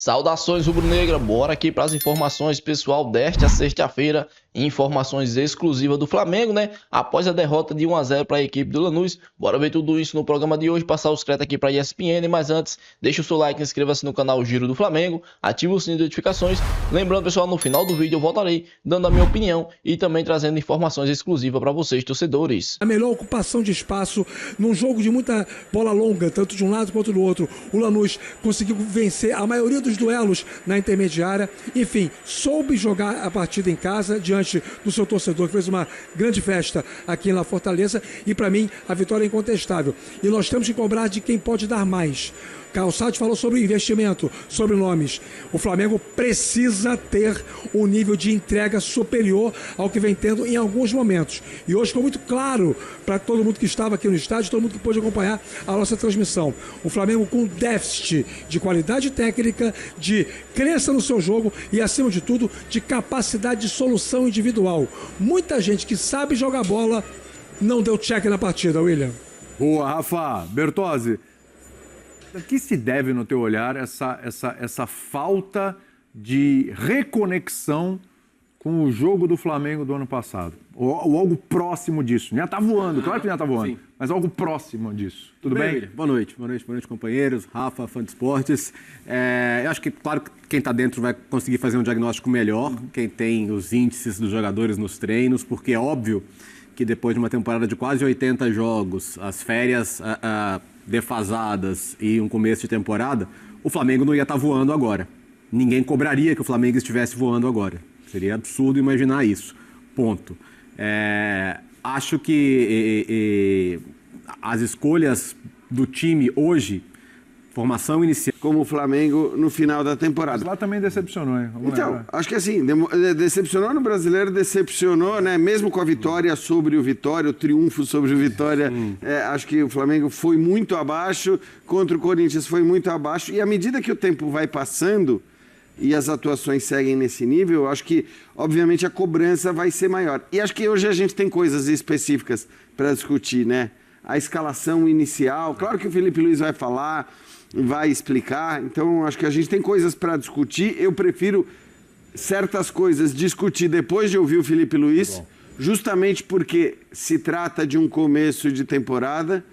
Saudações rubro-negra, bora aqui para as informações pessoal desta sexta-feira, informações exclusivas do Flamengo, né? Após a derrota de 1-0 para a equipe do Lanús, bora ver tudo isso no programa de hoje, passar os créditos aqui para a ESPN, mas antes, deixa o seu like, inscreva-se no canal Giro do Flamengo, ative o sininho de notificações, lembrando pessoal, no final do vídeo eu voltarei dando a minha opinião e também trazendo informações exclusivas para vocês torcedores. A melhor ocupação de espaço num jogo de muita bola longa, tanto de um lado quanto do outro. O Lanús conseguiu vencer a maioria dos duelos na intermediária. Enfim, soube jogar a partida em casa diante do seu torcedor, que fez uma grande festa aqui na Fortaleza. E para mim, a vitória é incontestável. E nós temos que cobrar de quem pode dar mais. Calçade falou sobre investimento, sobre nomes. O Flamengo precisa ter um nível de entrega superior ao que vem tendo em alguns momentos. E hoje ficou muito claro para todo mundo que estava aqui no estádio, todo mundo que pôde acompanhar a nossa transmissão. O Flamengo com déficit de qualidade técnica, de crença no seu jogo e, acima de tudo, de capacidade de solução individual. Muita gente que sabe jogar bola não deu check na partida, William. Boa, Rafa. Bertozzi. A que se deve, no teu olhar, essa falta de reconexão com o jogo do Flamengo do ano passado? Ou algo próximo disso? Já tá voando, claro que já tá voando, sim, mas algo próximo disso. Tudo bem? William? Boa noite, companheiros. Rafa, fã de esportes. Eu acho que, claro, que quem está dentro vai conseguir fazer um diagnóstico melhor, quem tem os índices dos jogadores nos treinos, porque é óbvio que depois de uma temporada de quase 80 jogos, as férias defasadas e um começo de temporada, o Flamengo não ia estar voando agora. Ninguém cobraria que o Flamengo estivesse voando agora. Seria absurdo imaginar isso. Ponto. Acho que as escolhas do time hoje, formação inicial, como o Flamengo no final da temporada. Mas lá também decepcionou, hein? Então, acho que assim, decepcionou no Brasileiro, decepcionou, né? Mesmo com a vitória sobre o Vitória, o triunfo sobre o Vitória, acho que o Flamengo foi muito abaixo, contra o Corinthians foi muito abaixo, e à medida que o tempo vai passando e as atuações seguem nesse nível, acho que, obviamente, a cobrança vai ser maior. E acho que hoje a gente tem coisas específicas para discutir, né? A escalação inicial, claro que o Felipe Luiz vai falar, vai explicar, então acho que a gente tem coisas para discutir. Eu prefiro certas coisas discutir depois de ouvir o Felipe Luiz, justamente porque se trata de um começo de temporada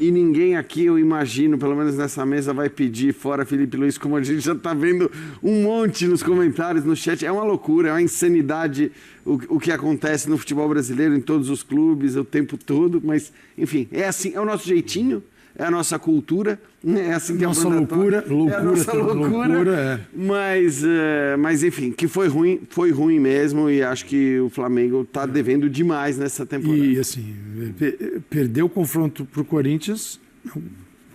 e ninguém aqui, eu imagino, pelo menos nessa mesa, vai pedir fora Felipe Luiz, como a gente já está vendo um monte nos comentários, no chat. É uma loucura, é uma insanidade o que acontece no futebol brasileiro, em todos os clubes, o tempo todo, mas enfim, é assim, é o nosso jeitinho. É a nossa cultura, é assim que nossa loucura, é a nossa loucura, mas enfim, que foi ruim mesmo, e acho que o Flamengo está devendo demais nessa temporada. E assim, perder o confronto para o Corinthians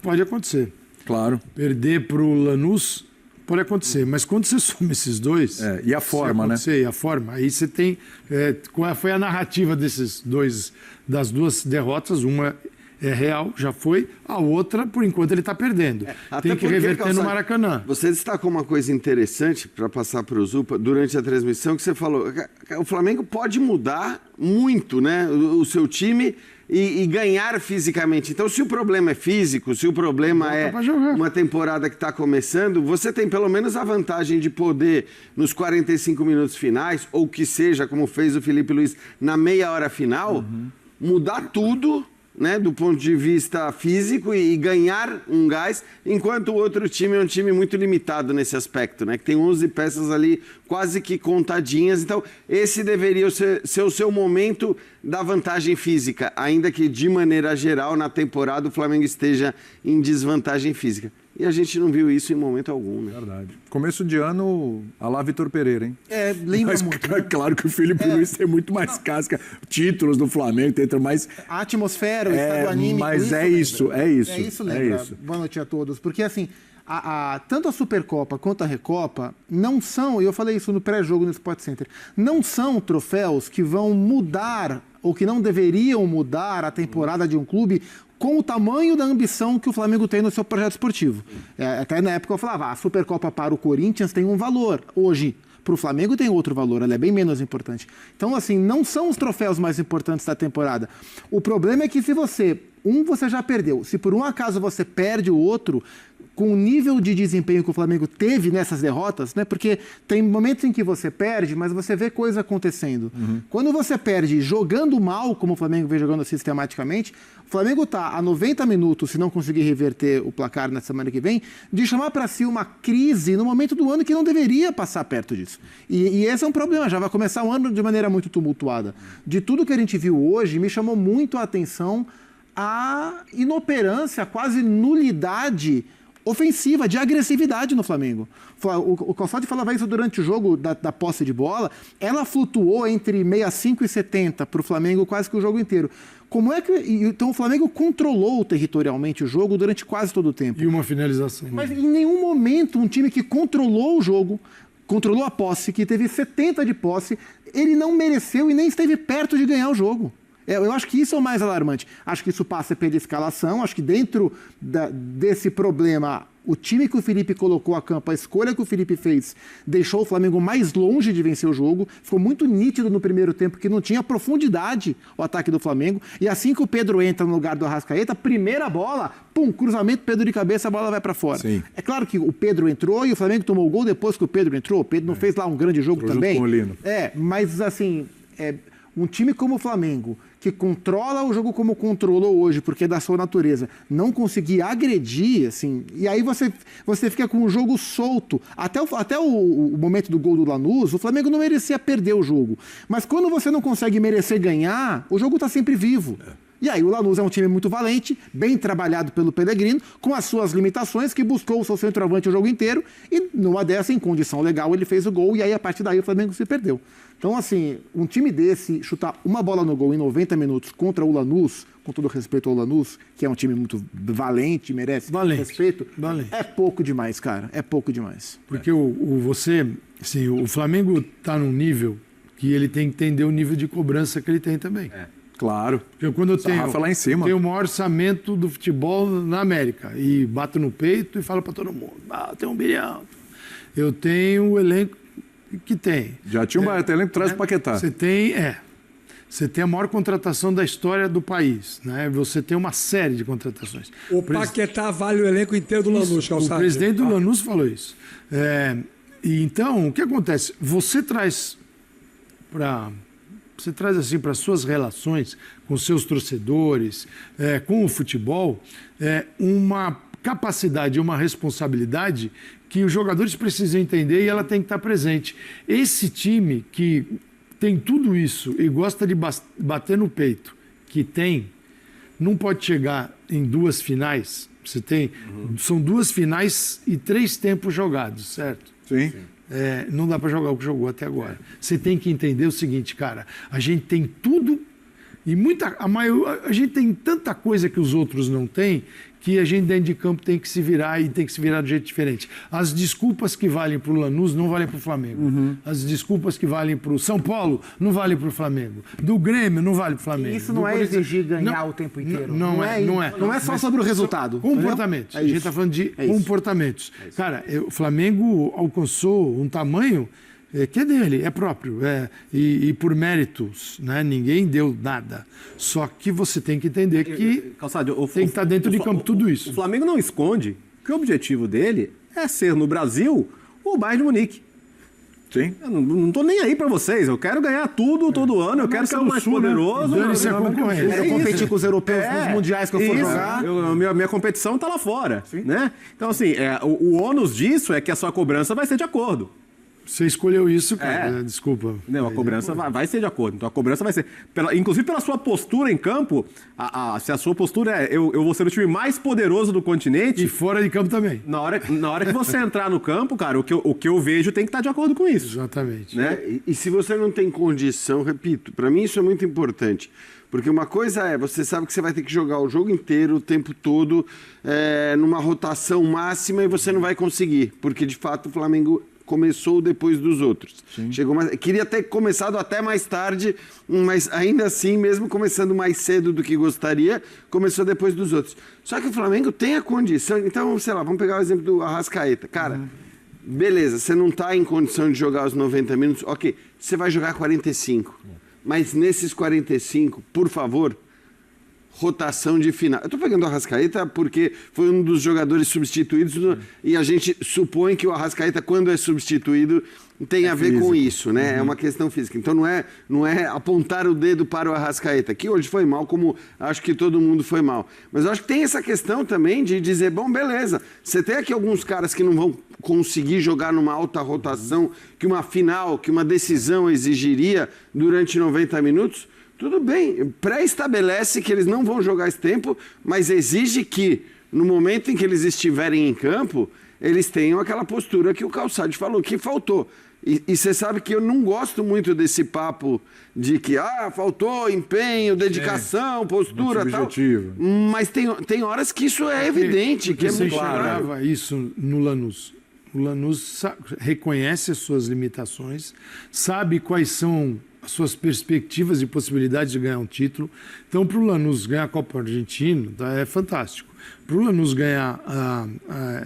pode acontecer. Claro. Perder para o Lanús pode acontecer, mas quando você soma esses dois... e a forma, né? E a forma, aí você tem... qual foi a narrativa das duas derrotas? Uma é real, já foi. A outra, por enquanto, ele está perdendo. Tem que reverter no Maracanã. Você destacou uma coisa interessante para passar para o Zupa durante a transmissão, que você falou, o Flamengo pode mudar muito, né, o seu time e ganhar fisicamente. Então, se o problema é físico, se o problema é uma temporada que está começando, você tem pelo menos a vantagem de poder, nos 45 minutos finais, ou que seja, como fez o Felipe Luiz, na meia hora final, mudar tudo, né, do ponto de vista físico e ganhar um gás, enquanto o outro time é um time muito limitado nesse aspecto, né, que tem 11 peças ali quase que contadinhas. Então, esse deveria ser o seu momento da vantagem física, ainda que, de maneira geral, na temporada o Flamengo esteja em desvantagem física. E a gente não viu isso em momento algum, né? Verdade. Começo de ano, a lá Vitor Pereira, hein? Lembra muito. Mas claro que o Felipe Luiz tem muito mais casca. Títulos do Flamengo, tem mais... A atmosfera, o estado anímico... Mas é isso. Lembra. Boa noite a todos. Porque, assim, tanto a Supercopa quanto a Recopa não são, e eu falei isso no pré-jogo no Sport Center, não são troféus que vão mudar, ou que não deveriam mudar a temporada de um clube com o tamanho da ambição que o Flamengo tem no seu projeto esportivo. Até na época eu falava, a Supercopa para o Corinthians tem um valor. Hoje, para o Flamengo tem outro valor, ela é bem menos importante. Então, assim, não são os troféus mais importantes da temporada. O problema é que se você um você já perdeu. Se por um acaso você perde o outro, com o nível de desempenho que o Flamengo teve nessas derrotas, né? Porque tem momentos em que você perde, mas você vê coisa acontecendo. Quando você perde jogando mal, como o Flamengo vem jogando sistematicamente, o Flamengo está a 90 minutos, se não conseguir reverter o placar na semana que vem, de chamar para si uma crise no momento do ano que não deveria passar perto disso. E esse é um problema, já vai começar o ano de maneira muito tumultuada. De tudo que a gente viu hoje, me chamou muito a atenção a inoperância, a quase nulidade ofensiva, de agressividade no Flamengo. O Calçade falava isso durante o jogo da posse de bola, ela flutuou entre 65 e 70 para o Flamengo quase que o jogo inteiro. Como é que... Então o Flamengo controlou territorialmente o jogo durante quase todo o tempo. E uma finalização. Mas em nenhum momento um time que controlou o jogo, controlou a posse, que teve 70 de posse, ele não mereceu e nem esteve perto de ganhar o jogo. Eu acho que isso é o mais alarmante. Acho que isso passa pela escalação. Acho que dentro desse problema, o time que o Felipe colocou a campo, a escolha que o Felipe fez, deixou o Flamengo mais longe de vencer o jogo. Ficou muito nítido no primeiro tempo que não tinha profundidade o ataque do Flamengo. E assim que o Pedro entra no lugar do Arrascaeta, primeira bola, pum, cruzamento, Pedro de cabeça, a bola vai para fora. Sim. É claro que o Pedro entrou e o Flamengo tomou o gol depois que o Pedro entrou. O Pedro não fez lá um grande jogo Entrou também. junto com o Lino. Mas assim, um time como o Flamengo, que controla o jogo como controlou hoje, porque é da sua natureza, não conseguir agredir, assim, e aí você fica com o jogo solto. Até o momento do gol do Lanús, o Flamengo não merecia perder o jogo. Mas quando você não consegue merecer ganhar, o jogo está sempre vivo. E aí o Lanús é um time muito valente, bem trabalhado pelo Pellegrino, com as suas limitações, que buscou o seu centroavante o jogo inteiro, e numa dessa, em condição legal, ele fez o gol, e aí a partir daí o Flamengo se perdeu. Então, assim, um time desse chutar uma bola no gol em 90 minutos contra o Lanús, com todo respeito ao Lanús, que é um time muito valente, merece respeito, é pouco demais, cara. É pouco demais. Porque o Flamengo está num nível que ele tem que entender o nível de cobrança que ele tem também. Claro. Porque quando eu tenho lá em cima. o maior orçamento do futebol na América e bato no peito e falo para todo mundo, tem 1 bilhão. Eu tenho o elenco que tem. Já tinha um elenco que traz o Paquetá. Você tem a maior contratação da história do país, né? Você tem uma série de contratações. O Paquetá vale o elenco inteiro do Lanús, Calçado. O presidente do Lanús falou isso. E então, o que acontece? Você traz assim para suas relações com seus torcedores, com o futebol, uma capacidade, uma responsabilidade que os jogadores precisam entender e ela tem que estar presente. Esse time que tem tudo isso e gosta de bater no peito, não pode chegar em 2 finais. São 2 finais e 3 tempos jogados, certo? Sim. Não dá para jogar o que jogou até agora. Você tem que entender o seguinte, cara, a gente tem tudo e a gente tem tanta coisa que os outros não têm, que a gente dentro de campo tem que se virar e tem que se virar de jeito diferente. As desculpas que valem para o Lanús não valem para o Flamengo. As desculpas que valem para o São Paulo não valem para o Flamengo. Do Grêmio não vale para o Flamengo. Isso não é exigir ganhar o tempo inteiro. Não é só sobre o resultado. Comportamentos. A gente está falando de comportamentos. Cara, o Flamengo alcançou um tamanho que é dele, é próprio, e por méritos, né? Ninguém deu nada. Só que você tem que entender que Calçado, tem que estar dentro de campo tudo isso. O Flamengo não esconde que o objetivo dele é ser no Brasil o Bayern de Munique. Sim. Eu não estou nem aí para vocês, eu quero ganhar tudo todo ano, eu quero ser o mais poderoso. Dane-se a concorrência. Quero competir com os europeus nos mundiais que eu for jogar. Minha competição está lá fora. Né? Então, assim, o ônus disso é que a sua cobrança vai ser de acordo. Você escolheu isso, cara. Desculpa. Não, a cobrança vai ser de acordo. Então a cobrança vai ser. Inclusive pela sua postura em campo, se a sua postura eu vou ser o time mais poderoso do continente. E fora de campo também. Na hora que você entrar no campo, cara, o que eu vejo tem que estar de acordo com isso. Exatamente. Né? E se você não tem condição, repito, para mim isso é muito importante. Porque uma coisa você sabe que você vai ter que jogar o jogo inteiro, o tempo todo, numa rotação máxima e você não vai conseguir. Porque de fato o Flamengo começou depois dos outros. Queria ter começado até mais tarde, mas ainda assim, mesmo começando mais cedo do que gostaria, começou depois dos outros. Só que o Flamengo tem a condição, então, sei lá, vamos pegar o exemplo do Arrascaeta. Cara, beleza, você não está em condição de jogar os 90 minutos, ok, você vai jogar 45. Mas nesses 45, por favor, rotação de final. Eu estou pegando o Arrascaeta porque foi um dos jogadores substituídos e a gente supõe que o Arrascaeta, quando é substituído, tem a ver físico. Com isso, né? É uma questão física. Então não é apontar o dedo para o Arrascaeta, que hoje foi mal, como acho que todo mundo foi mal. Mas eu acho que tem essa questão também de dizer, bom, beleza, você tem aqui alguns caras que não vão conseguir jogar numa alta rotação, que uma final, que uma decisão exigiria durante 90 minutos, tudo bem, pré-estabelece que eles não vão jogar esse tempo, mas exige que, no momento em que eles estiverem em campo, eles tenham aquela postura que o Calçade falou, que faltou. E você sabe que eu não gosto muito desse papo de que faltou empenho, dedicação, postura e tal. Mas tem horas que isso é evidente, que é muito claro. Você isso no Lanús. O Lanús reconhece as suas limitações, sabe quais são as suas perspectivas e possibilidades de ganhar um título. Então, para o Lanús ganhar a Copa Argentina, é fantástico. Para o Lanús ganhar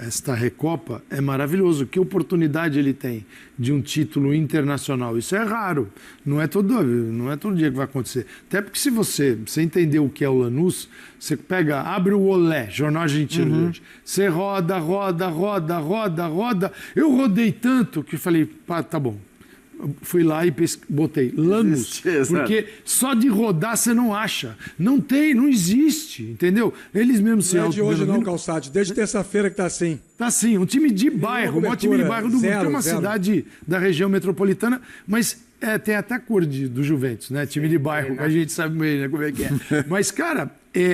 esta Recopa, é maravilhoso. Que oportunidade ele tem de um título internacional? Isso é raro. Não é todo dia que vai acontecer. Até porque se você entender o que é o Lanús, você abre o Olé, jornal argentino de hoje. Você roda. Eu rodei tanto que falei, tá bom. Fui lá e botei Lanús, porque só de rodar você não acha. Não existe, entendeu? Eles mesmos se Não é de hoje não, Calçade, desde terça-feira que tá assim. Tá assim, um time de bairro, o maior time de bairro do mundo, que é uma cidade da região metropolitana, mas tem até cor do Juventus, né? Time de bairro, a gente sabe bem, né, como é que é. Mas, cara,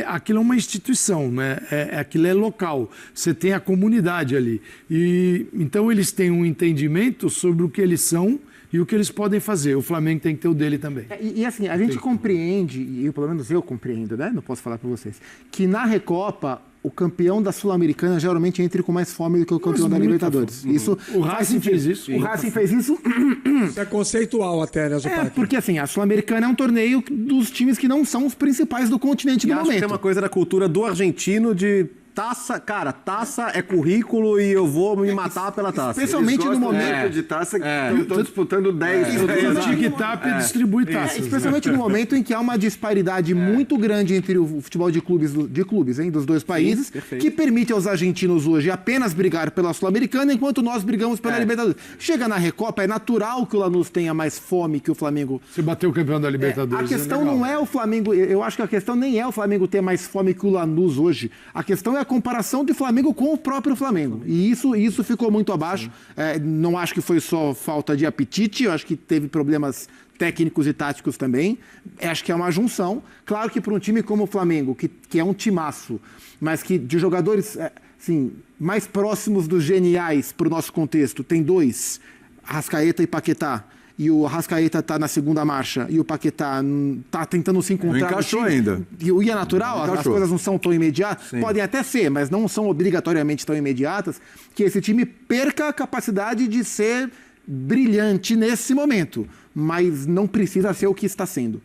aquilo é uma instituição, né? Aquilo é local, você tem a comunidade ali. E então eles têm um entendimento sobre o que eles são e o que eles podem fazer. O Flamengo tem que ter o dele também. E assim, a gente compreende, e pelo menos eu compreendo, né? Não posso falar para vocês, que na Recopa o campeão da Sul-Americana geralmente entra com mais fome do que o campeão da Libertadores. Isso o Racing fez isso. O Racing fez isso. Isso é conceitual até, né, Zupac? Porque assim, a Sul-Americana é um torneio dos times que não são os principais do continente no momento. Acho que tem uma coisa da cultura do argentino de taça é currículo e eu vou me matar pela taça. Especialmente no momento de taça que estão disputando 10. O Tic-Tac distribui taças. Especialmente no momento em que há uma disparidade muito grande entre o futebol de clubes, dos dois países, que permite aos argentinos hoje apenas brigar pela Sul-Americana, enquanto nós brigamos pela Libertadores. Chega na Recopa, é natural que o Lanús tenha mais fome que o Flamengo. Você bateu o campeão da Libertadores. A questão não é o Flamengo, eu acho que a questão nem é o Flamengo ter mais fome que o Lanús hoje. A questão é a comparação do Flamengo com o próprio Flamengo. E isso ficou muito abaixo. Não acho que foi só falta de apetite, eu acho que teve problemas técnicos e táticos também. Acho que é uma junção. Claro que para um time como o Flamengo, que é um timaço, mas que de jogadores assim, mais próximos dos geniais para o nosso contexto, tem dois, Arrascaeta e Paquetá. E o Arrascaeta está na segunda marcha e o Paquetá está tentando se encontrar. Não encaixou ainda. E o é natural, as coisas não são tão imediatas. Sim. Podem até ser, mas não são obrigatoriamente tão imediatas, que esse time perca a capacidade de ser brilhante nesse momento. Mas não precisa ser o que está sendo.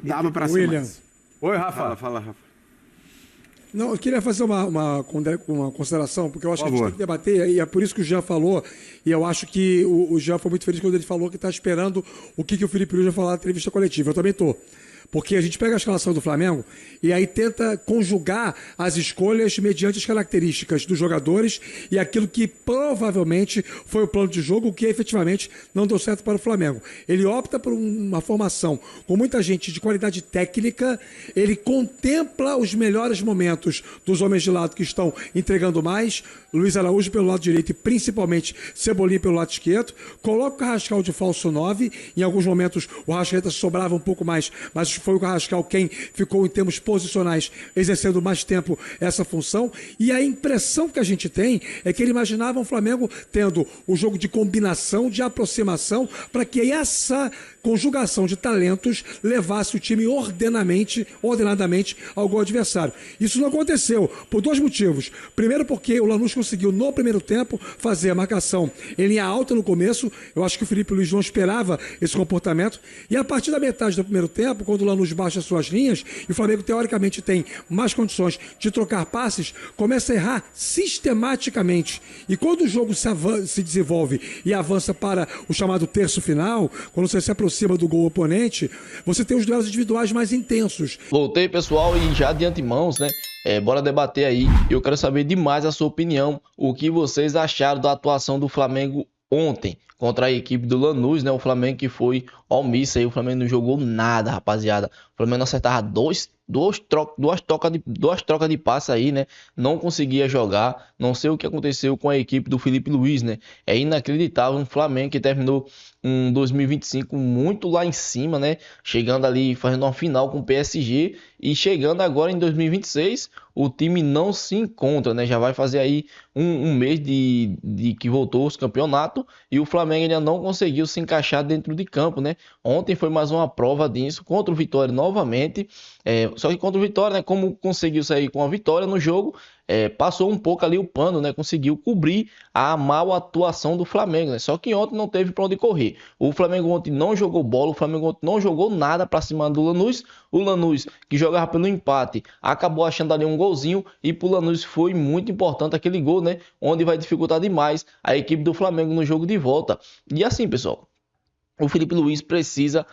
Dava para ser mais. Oi, Rafa. Fala, Rafa. Não, eu queria fazer uma consideração, porque eu acho que a gente tem que debater, e é por isso que o Jean falou, e eu acho que o Jean foi muito feliz quando ele falou que está esperando o que o Felipe Luiz vai falar na entrevista coletiva. Eu também estou. Porque a gente pega a escalação do Flamengo e aí tenta conjugar as escolhas mediante as características dos jogadores e aquilo que provavelmente foi o plano de jogo, que efetivamente não deu certo para o Flamengo. Ele opta por uma formação com muita gente de qualidade técnica, ele contempla os melhores momentos dos homens de lado que estão entregando mais, Luiz Araújo pelo lado direito e principalmente Cebolinha pelo lado esquerdo, coloca o Carrascal de falso 9, em alguns momentos o Arrascaeta sobrava um pouco mais, mas foi o Carrascal quem ficou em termos posicionais exercendo mais tempo essa função, e a impressão que a gente tem é que ele imaginava o Flamengo tendo o jogo de combinação, de aproximação, para que essa conjugação de talentos levasse o time ordenadamente ao gol adversário. Isso não aconteceu por dois motivos. Primeiro porque o Lanús conseguiu conseguiu, no primeiro tempo, fazer a marcação em linha alta no começo. Eu acho que o Felipe Luiz não esperava esse comportamento. E a partir da metade do primeiro tempo, quando o Lanús baixa suas linhas, e o Flamengo, teoricamente, tem mais condições de trocar passes, começa a errar sistematicamente. E quando o jogo se desenvolve e avança para o chamado terço final, quando você se aproxima do gol oponente, você tem os duelos individuais mais intensos. Voltei, pessoal, e já de antemão, né? Bora debater aí. Eu quero saber demais a sua opinião. O que vocês acharam da atuação do Flamengo ontem contra a equipe do Lanús, né? O Flamengo que foi omisso aí. O Flamengo não jogou nada, rapaziada. O Flamengo não acertava duas trocas de passe aí, né? Não conseguia jogar. Não sei o que aconteceu com a equipe do Felipe Luiz, né? É inacreditável. Um Flamengo que terminou um 2025 muito lá em cima, né? Chegando ali, fazendo uma final com o PSG. E chegando agora em 2026, o time não se encontra, né? Já vai fazer aí um mês de que voltou os campeonatos. E o Flamengo ainda não conseguiu se encaixar dentro de campo, né? Ontem foi mais uma prova disso, contra o Vitória novamente. Só que contra o Vitória, né? Como conseguiu sair com a vitória no jogo, passou um pouco ali o pano, né? Conseguiu cobrir a mal atuação do Flamengo, né? Só que ontem não teve para onde correr. O Flamengo ontem não jogou bola, o Flamengo ontem não jogou nada para cima do Lanús. O Lanús, que jogava pelo empate, acabou achando ali um golzinho, e pro Lanús foi muito importante aquele gol, né? Onde vai dificultar demais a equipe do Flamengo no jogo de volta. E assim, pessoal, o Felipe Luiz precisa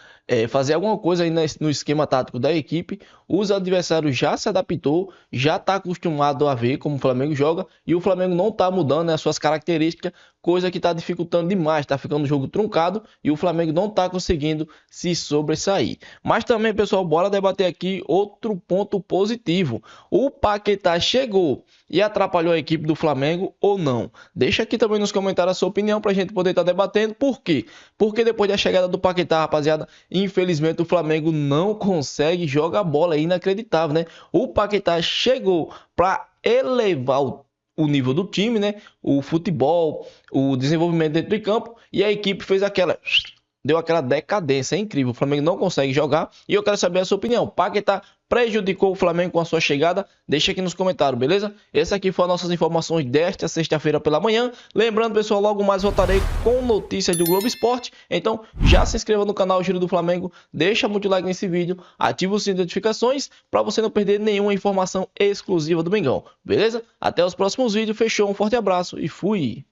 fazer alguma coisa aí no esquema tático da equipe. Os adversários já se adaptou, já está acostumado a ver como o Flamengo joga, e o Flamengo não está mudando, né, as suas características, coisa que está dificultando demais, está ficando o jogo truncado e o Flamengo não está conseguindo se sobressair. Mas também, pessoal, bora debater aqui outro ponto positivo. O Paquetá chegou e atrapalhou a equipe do Flamengo ou não? Deixa aqui também nos comentários a sua opinião para a gente poder estar debatendo. Por quê? Porque depois da chegada do Paquetá, rapaziada, infelizmente o Flamengo não consegue jogar bola. É inacreditável, né? O Paquetá chegou para elevar o nível do time, né? O futebol, o desenvolvimento dentro de campo, e a equipe deu aquela decadência. É incrível, o Flamengo não consegue jogar. E eu quero saber a sua opinião. Paquetá prejudicou o Flamengo com a sua chegada? Deixa aqui nos comentários, beleza? Essas aqui foram nossas informações desta sexta-feira pela manhã. Lembrando, pessoal, logo mais voltarei com notícias do Globo Esporte. Então já se inscreva no canal Giro do Flamengo, deixa muito like nesse vídeo, ativa o sininho de notificações para você não perder nenhuma informação exclusiva do Mengão, beleza? Até os próximos vídeos, fechou, um forte abraço e fui!